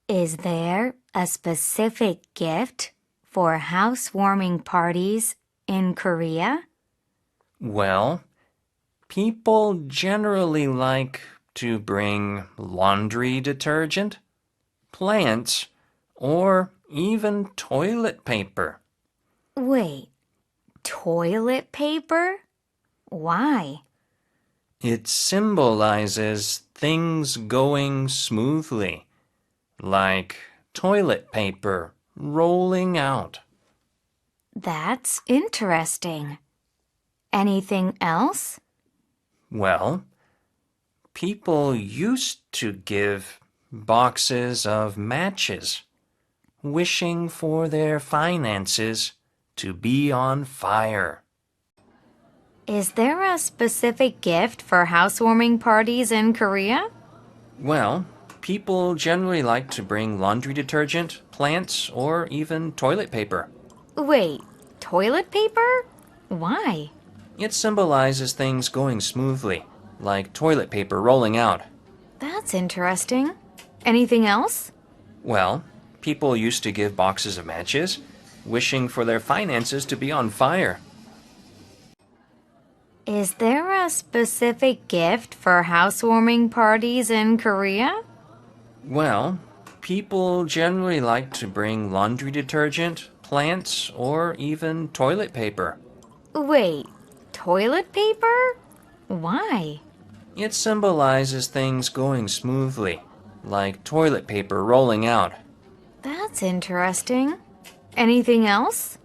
Is there a specific gift for housewarming parties in Korea? Well, people generally like to bring laundry detergent, plants, or even toilet paper. Wait, toilet paper? Why? It symbolizes things going smoothly, like toilet paper rolling out. That's interesting. Anything else? Well, people used to give boxes of matches, wishing for their finances to be on fire. Is there a specific gift for housewarming parties in Korea? Well, people generally like to bring laundry detergent, plants, or even toilet paper. Wait, toilet paper? Why? It symbolizes things going smoothly, like toilet paper rolling out. That's interesting. Anything else? Well, people used to give boxes of matches, wishing for their finances to be on fire. Is there a specific gift for housewarming parties in Korea? Well, people generally like to bring laundry detergent, plants, or even toilet paper. Wait, toilet paper? Why? It symbolizes things going smoothly, like toilet paper rolling out. That's interesting. Anything else?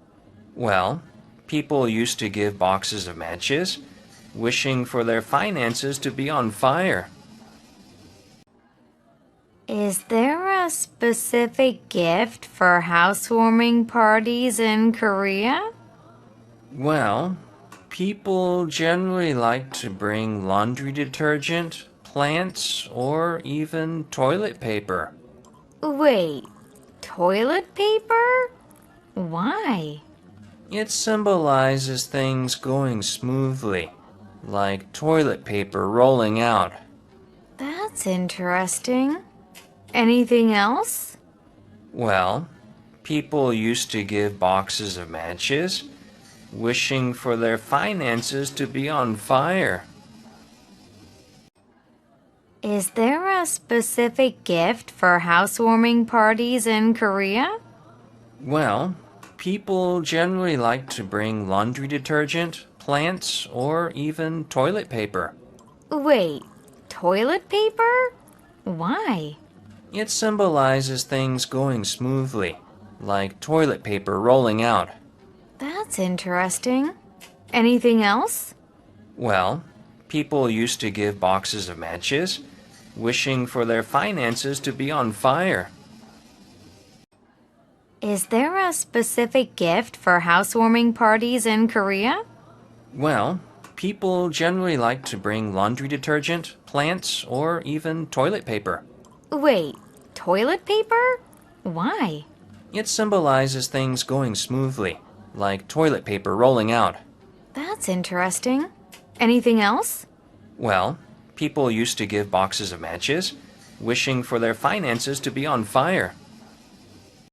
Well, people used to give boxes of matches, wishing for their finances to be on fire. Is there a specific gift for housewarming parties in Korea? Well, people generally like to bring laundry detergent, plants, or even toilet paper. Wait, toilet paper? Why? It symbolizes things going smoothly, like toilet paper rolling out. That's interesting. Anything else? Well, people used to give boxes of matches, wishing for their finances to be on fire. Is there a specific gift for housewarming parties in Korea? Well, people generally like to bring laundry detergent, plants, or even toilet paper. Wait, toilet paper? Why? It symbolizes things going smoothly, like toilet paper rolling out. That's interesting. Anything else? Well, people used to give boxes of matches, wishing for their finances to be on fire. Is there a specific gift for housewarming parties in Korea? Well, people generally like to bring laundry detergent, plants, or even toilet paper. Wait, toilet paper? Why? It symbolizes things going smoothly, like toilet paper rolling out. That's interesting. Anything else? Well, people used to give boxes of matches, wishing for their finances to be on fire.